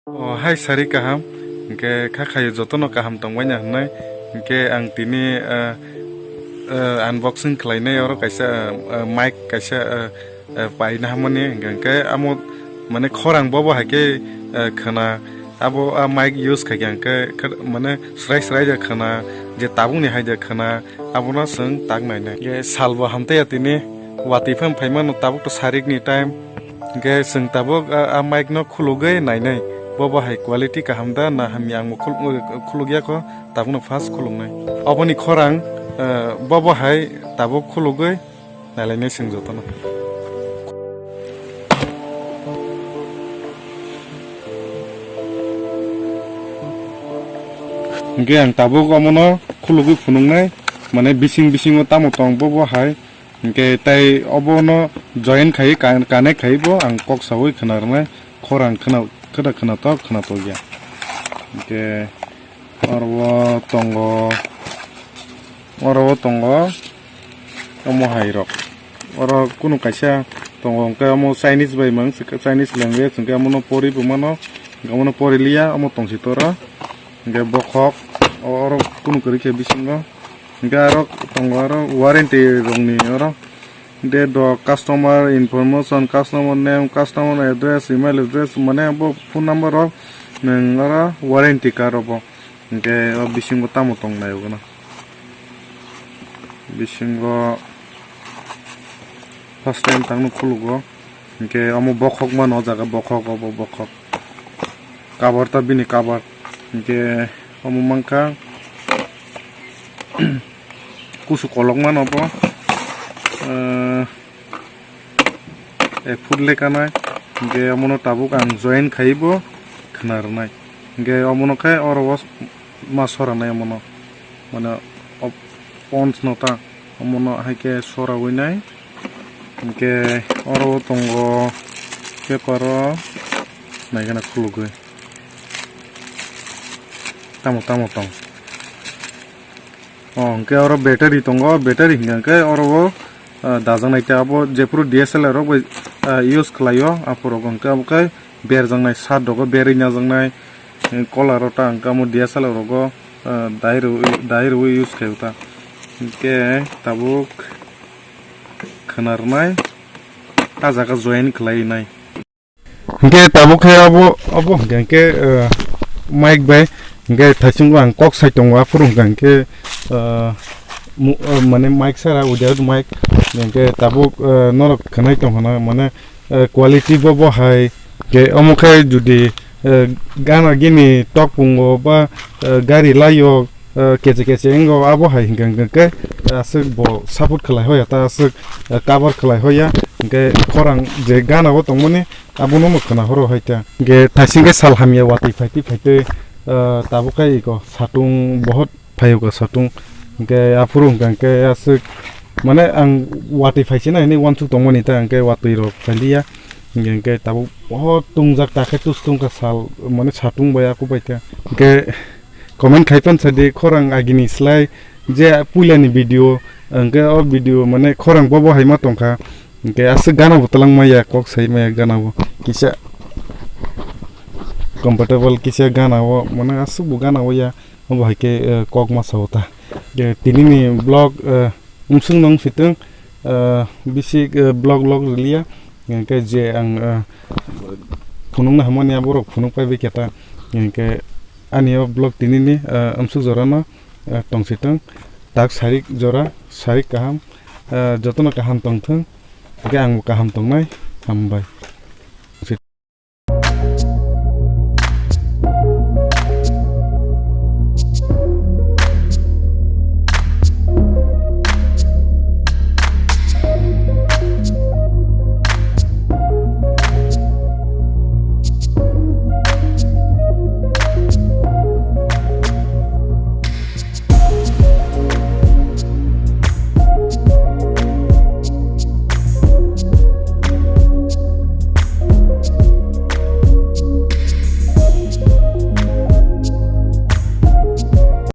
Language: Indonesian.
Oh, hai sari kaham, ke kakak jotono kaham tongwanya nai, ke ang tini unboxing kelainnya oro kaisa mic kaisa paina hamani, ke amo mana korang bobo hake kena abo mic use kagian ke mana serai ja kena je tabung ni haja kena abo na seng tag nai nai, ke salwa hamte ya tini watifam paiman tabuk to sarik ni time, ke seng tabuk mic no khulugai nai nai. Bobo hai quality kahamda na ham yang khulugya ko tabuk fast khulungnai oboni khorang bobo hai tabuk khulugoi nalainai singjotono ge ang tabuk omono khulugoi phunungnai mane bising tamo tong bobo hai ge tai obono join khai kane khaibo ang kok sawoi khnarnai khorang khna to ya ke orwo tongo omo hairok oro kunu kaisa tongo ke omo Chinese bai mang Chinese language ke omo pori bumano omo pori liya omo tongsi tora ke bokhok oro kunu kari ke bisingo ke aro tongo aro warranty rongni oro de do customer information, customer name, customer address, email address, mane bo phone number of nengara warranty card bo ke bisingo tamo tong na yogona bisingo first time tangno khulugo ke amo bokhok man o jaga bokhok obo bokhok cover ta bini cover ke amo mangka kusu kolok man obo ফুটলে কানাই গে অমনো তাবুক আং জয়েন খাইবো খনারনাই গে অমনো খাই অরবস মাছ সরানাই অমনো মানে পঞ্চ নতা অমনো হাইকে সরা হইনাই গে অরব তঙ্গ পেপার নাইখানা খুলুগৈ তামো তং গে অর ব্যাটারি তঙ্গ ব্যাটারি হিংকে অরব dazang naite abo jepuru DSLR rok use khlaio aporo gongka abukai berjang nai sat dogo berinya jang nai collar ota angka mo DSLR rogo dairu use khayuta ke tabuk khanarnai ajaga join khlai nai ke tabuk he abo gangke mic bai ge thasingwa ang kok sai tongwa purung gangke মানে মাইক সারা without mic নেকে তাবুক নরক খানাই তংনা মানে কোয়ালিটি ববো হাই গে অমুখাই যদি গানা গিনি টক পুঙ্গো বা গাড়ি লাইও কেচে এঙ্গো আবো হাই হিংগাংকে আসক ব সাপোর্ট খালাই হয়া তা আসক কভার খালাই হয়া গে খরাং যে গানাবো তংমনি আবুনো মখনা হরো হাইতা গে থাসিংগে সাল হামিয়া ওয়াতি ফাইতে তাবুকাই গো সাতুং বহুত ফাইগো সাতুং ke apurung ke asuk mane ang wati phaisi na ni wanchu tongmani ta ke watui ro phalia ke tabu bahut tungjak takhe tustung ka sal mane satung baya ku baita ke comment khaipan sadi khorang agini slai je pulani video ke o video mane khorang bobo haima tongka ke asuk gana butalang maya kok sai maya gana bo kisa comfortable kisa gana bo mane asuk bu gana bo ya bo haike kok ma sauta tini ni blog umsung nong fitung bisik blog relia ke je ang phunung na hamani aborok phunung pai be keta ke anio blog tini ni umsung jorana tongsitung tak sarik kaham jotono kaham tongthung ke ang kaham tongnai hambai